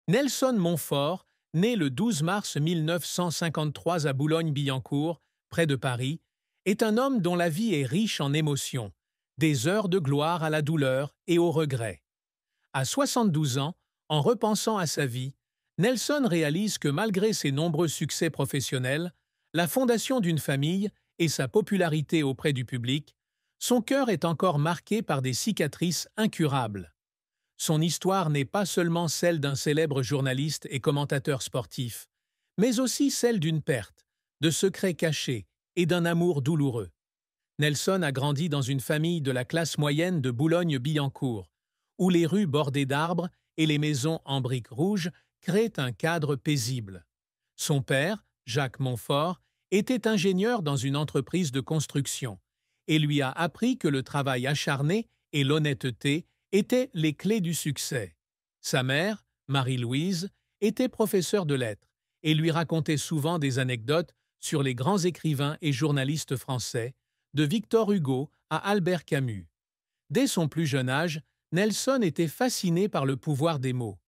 Nelson Montfort, né le 12 mars 1953 à Boulogne-Billancourt, près de Paris, est un homme dont la vie est riche en émotions, des heures de gloire à la douleur et au regret. À 72 ans, en repensant à sa vie, Nelson réalise que malgré ses nombreux succès professionnels, la fondation d'une famille et sa popularité auprès du public, son cœur est encore marqué par des cicatrices incurables. Son histoire n'est pas seulement celle d'un célèbre journaliste et commentateur sportif, mais aussi celle d'une perte, de secrets cachés et d'un amour douloureux. Nelson a grandi dans une famille de la classe moyenne de Boulogne-Billancourt, où les rues bordées d'arbres et les maisons en briques rouges créent un cadre paisible. Son père, Jacques Montfort, était ingénieur dans une entreprise de construction et lui a appris que le travail acharné et l'honnêteté étaient les clés du succès. Sa mère, Marie-Louise, était professeure de lettres et lui racontait souvent des anecdotes sur les grands écrivains et journalistes français, de Victor Hugo à Albert Camus. Dès son plus jeune âge, Nelson était fasciné par le pouvoir des mots.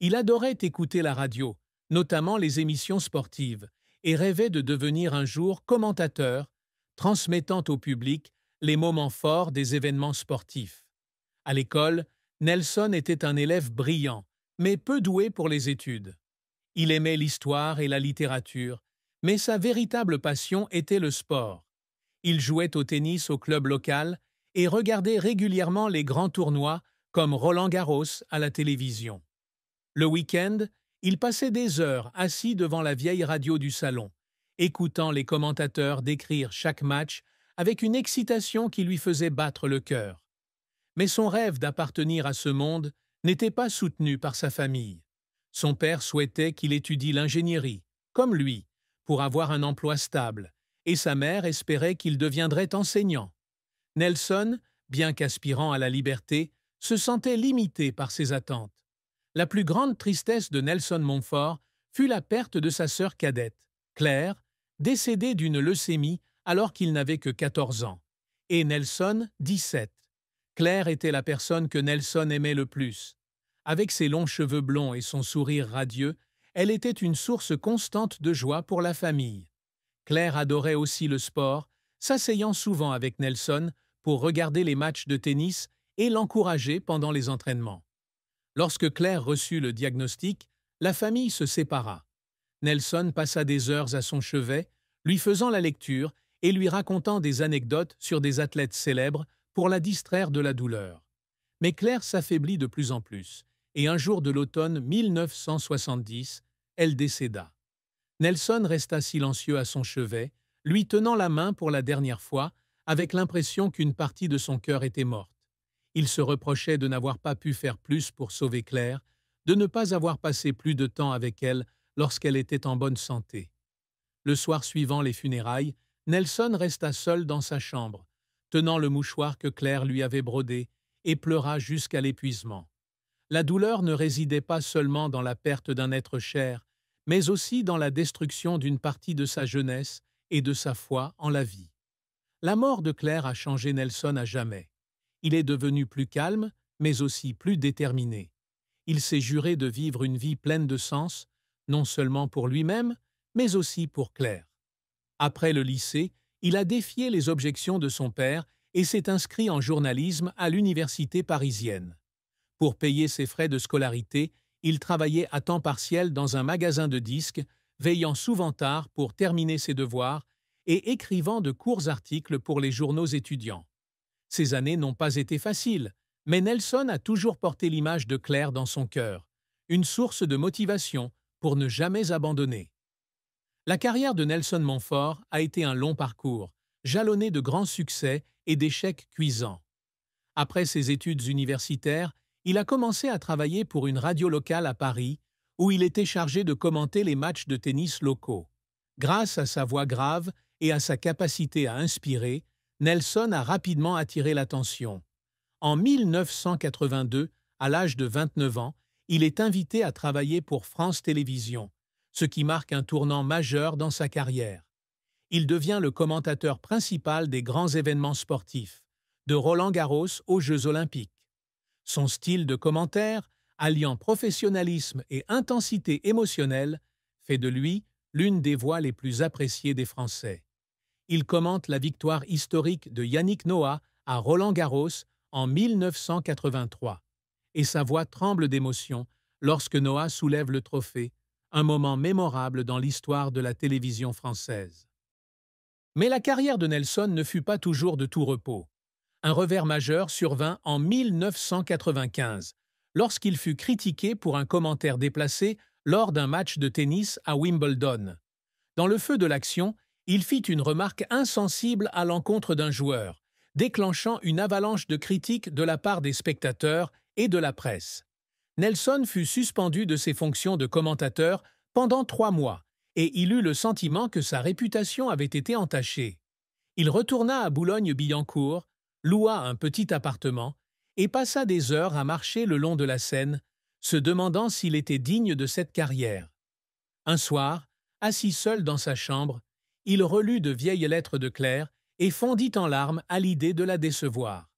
Il adorait écouter la radio, notamment les émissions sportives, et rêvait de devenir un jour commentateur, transmettant au public les moments forts des événements sportifs. À l'école, Nelson était un élève brillant, mais peu doué pour les études. Il aimait l'histoire et la littérature, mais sa véritable passion était le sport. Il jouait au tennis au club local et regardait régulièrement les grands tournois comme Roland-Garros à la télévision. Le week-end, il passait des heures assis devant la vieille radio du salon, écoutant les commentateurs décrire chaque match avec une excitation qui lui faisait battre le cœur. Mais son rêve d'appartenir à ce monde n'était pas soutenu par sa famille. Son père souhaitait qu'il étudie l'ingénierie, comme lui, pour avoir un emploi stable, et sa mère espérait qu'il deviendrait enseignant. Nelson, bien qu'aspirant à la liberté, se sentait limité par ses attentes. La plus grande tristesse de Nelson Montfort fut la perte de sa sœur cadette, Claire, décédée d'une leucémie alors qu'il n'avait que 14 ans, et Nelson 17. Claire était la personne que Nelson aimait le plus. Avec ses longs cheveux blonds et son sourire radieux, elle était une source constante de joie pour la famille. Claire adorait aussi le sport, s'asseyant souvent avec Nelson pour regarder les matchs de tennis et l'encourager pendant les entraînements. Lorsque Claire reçut le diagnostic, la famille se sépara. Nelson passa des heures à son chevet, lui faisant la lecture et lui racontant des anecdotes sur des athlètes célèbres pour la distraire de la douleur. Mais Claire s'affaiblit de plus en plus, et un jour de l'automne 1970, elle décéda. Nelson resta silencieux à son chevet, lui tenant la main pour la dernière fois, avec l'impression qu'une partie de son cœur était morte. Il se reprochait de n'avoir pas pu faire plus pour sauver Claire, de ne pas avoir passé plus de temps avec elle lorsqu'elle était en bonne santé. Le soir suivant les funérailles, Nelson resta seul dans sa chambre, tenant le mouchoir que Claire lui avait brodé, et pleura jusqu'à l'épuisement. La douleur ne résidait pas seulement dans la perte d'un être cher, mais aussi dans la destruction d'une partie de sa jeunesse et de sa foi en la vie. La mort de Claire a changé Nelson à jamais. Il est devenu plus calme, mais aussi plus déterminé. Il s'est juré de vivre une vie pleine de sens, non seulement pour lui-même, mais aussi pour Claire. Après le lycée, il a défié les objections de son père et s'est inscrit en journalisme à l'université parisienne. Pour payer ses frais de scolarité, il travaillait à temps partiel dans un magasin de disques, veillant souvent tard pour terminer ses devoirs et écrivant de courts articles pour les journaux étudiants. Ces années n'ont pas été faciles, mais Nelson a toujours porté l'image de Claire dans son cœur, une source de motivation pour ne jamais abandonner. La carrière de Nelson Montfort a été un long parcours, jalonné de grands succès et d'échecs cuisants. Après ses études universitaires, il a commencé à travailler pour une radio locale à Paris, où il était chargé de commenter les matchs de tennis locaux. Grâce à sa voix grave et à sa capacité à inspirer, Nelson a rapidement attiré l'attention. En 1982, à l'âge de 29 ans, il est invité à travailler pour France Télévisions, ce qui marque un tournant majeur dans sa carrière. Il devient le commentateur principal des grands événements sportifs, de Roland-Garros aux Jeux olympiques. Son style de commentaire, alliant professionnalisme et intensité émotionnelle, fait de lui l'une des voix les plus appréciées des Français. Il commente la victoire historique de Yannick Noah à Roland-Garros en 1983, et sa voix tremble d'émotion lorsque Noah soulève le trophée, un moment mémorable dans l'histoire de la télévision française. Mais la carrière de Nelson ne fut pas toujours de tout repos. Un revers majeur survint en 1995, lorsqu'il fut critiqué pour un commentaire déplacé lors d'un match de tennis à Wimbledon. Dans le feu de l'action, il fit une remarque insensible à l'encontre d'un joueur, déclenchant une avalanche de critiques de la part des spectateurs et de la presse. Nelson fut suspendu de ses fonctions de commentateur pendant 3 mois, et il eut le sentiment que sa réputation avait été entachée. Il retourna à Boulogne-Billancourt, loua un petit appartement et passa des heures à marcher le long de la Seine, se demandant s'il était digne de cette carrière. Un soir, assis seul dans sa chambre, il relut de vieilles lettres de Claire et fondit en larmes à l'idée de la décevoir.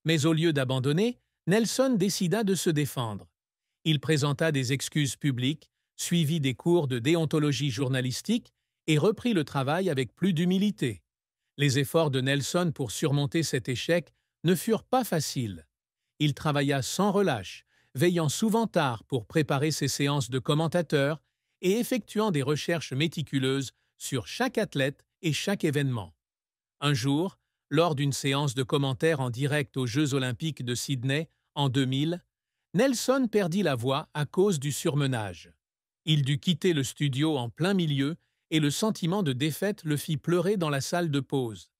Mais au lieu d'abandonner, Nelson décida de se défendre. Il présenta des excuses publiques, suivit des cours de déontologie journalistique et reprit le travail avec plus d'humilité. Les efforts de Nelson pour surmonter cet échec ne furent pas faciles. Il travailla sans relâche, veillant souvent tard pour préparer ses séances de commentateur et effectuant des recherches méticuleuses sur chaque athlète et chaque événement. Un jour, lors d'une séance de commentaires en direct aux Jeux olympiques de Sydney en 2000, Nelson perdit la voix à cause du surmenage. Il dut quitter le studio en plein milieu et le sentiment de défaite le fit pleurer dans la salle de pause.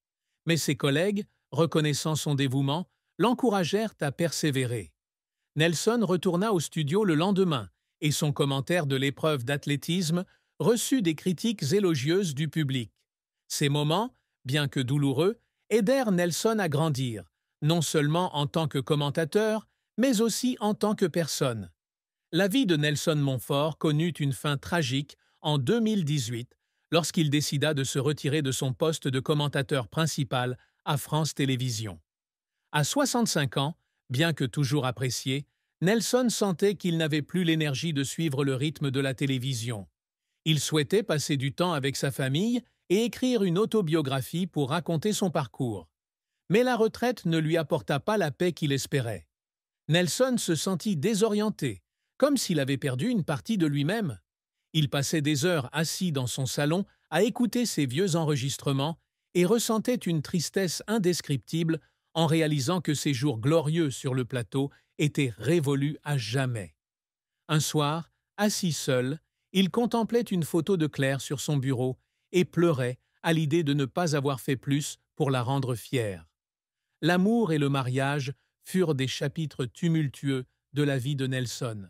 Mais ses collègues, reconnaissant son dévouement, l'encouragèrent à persévérer. Nelson retourna au studio le lendemain et son commentaire de l'épreuve d'athlétisme reçut des critiques élogieuses du public. Ces moments, bien que douloureux, aidèrent Nelson à grandir, non seulement en tant que commentateur, mais aussi en tant que personne. La vie de Nelson Montfort connut une fin tragique en 2018 lorsqu'il décida de se retirer de son poste de commentateur principal à France Télévisions. À 65 ans, bien que toujours apprécié, Nelson sentait qu'il n'avait plus l'énergie de suivre le rythme de la télévision. Il souhaitait passer du temps avec sa famille et écrire une autobiographie pour raconter son parcours. Mais la retraite ne lui apporta pas la paix qu'il espérait. Nelson se sentit désorienté, comme s'il avait perdu une partie de lui-même. Il passait des heures assis dans son salon à écouter ses vieux enregistrements et ressentait une tristesse indescriptible en réalisant que ses jours glorieux sur le plateau étaient révolus à jamais. Un soir, assis seul, il contemplait une photo de Claire sur son bureau et pleurait à l'idée de ne pas avoir fait plus pour la rendre fière. L'amour et le mariage furent des chapitres tumultueux de la vie de Nelson.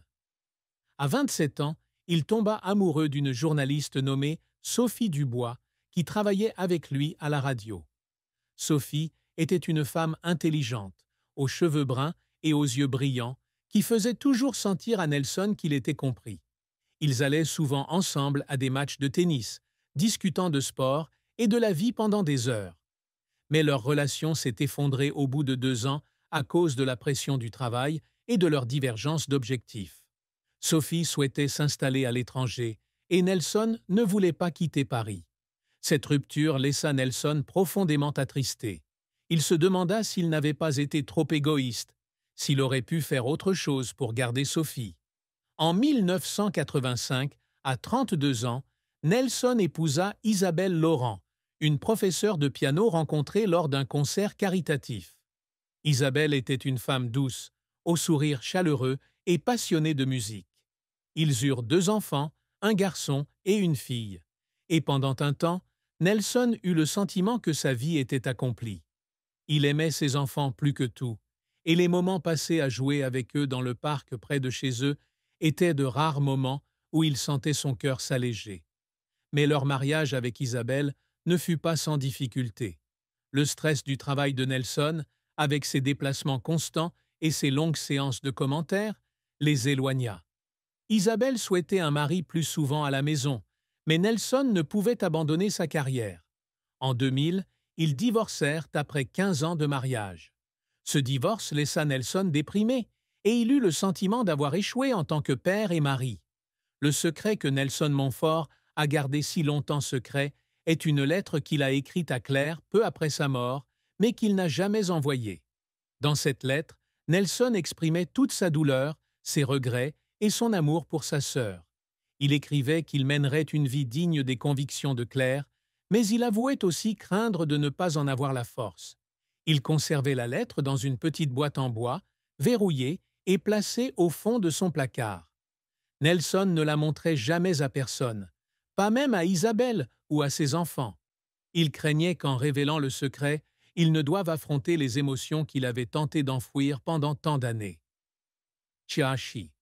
À 27 ans, il tomba amoureux d'une journaliste nommée Sophie Dubois, qui travaillait avec lui à la radio. Sophie était une femme intelligente, aux cheveux bruns et aux yeux brillants, qui faisait toujours sentir à Nelson qu'il était compris. Ils allaient souvent ensemble à des matchs de tennis, discutant de sport et de la vie pendant des heures. Mais leur relation s'est effondrée au bout de 2 ans à cause de la pression du travail et de leur divergence d'objectifs. Sophie souhaitait s'installer à l'étranger et Nelson ne voulait pas quitter Paris. Cette rupture laissa Nelson profondément attristé. Il se demanda s'il n'avait pas été trop égoïste, s'il aurait pu faire autre chose pour garder Sophie. En 1985, à 32 ans, Nelson épousa Isabelle Laurent, une professeure de piano rencontrée lors d'un concert caritatif. Isabelle était une femme douce, au sourire chaleureux et passionnée de musique. Ils eurent 2 enfants, un garçon et une fille. Et pendant un temps, Nelson eut le sentiment que sa vie était accomplie. Il aimait ses enfants plus que tout, et les moments passés à jouer avec eux dans le parc près de chez eux étaient de rares moments où il sentait son cœur s'alléger. Mais leur mariage avec Isabelle ne fut pas sans difficulté. Le stress du travail de Nelson, avec ses déplacements constants et ses longues séances de commentaires, les éloigna. Isabelle souhaitait un mari plus souvent à la maison, mais Nelson ne pouvait abandonner sa carrière. En 2000, ils divorcèrent après 15 ans de mariage. Ce divorce laissa Nelson déprimé, et il eut le sentiment d'avoir échoué en tant que père et mari. Le secret que Nelson Montfort a gardé si longtemps secret est une lettre qu'il a écrite à Claire peu après sa mort, mais qu'il n'a jamais envoyée. Dans cette lettre, Nelson exprimait toute sa douleur, ses regrets et son amour pour sa sœur. Il écrivait qu'il mènerait une vie digne des convictions de Claire, mais il avouait aussi craindre de ne pas en avoir la force. Il conservait la lettre dans une petite boîte en bois, verrouillée et placée au fond de son placard. Nelson ne la montrait jamais à personne, pas même à Isabelle ou à ses enfants. Il craignait qu'en révélant le secret, ils ne doivent affronter les émotions qu'il avait tenté d'enfouir pendant tant d'années. Chiachi.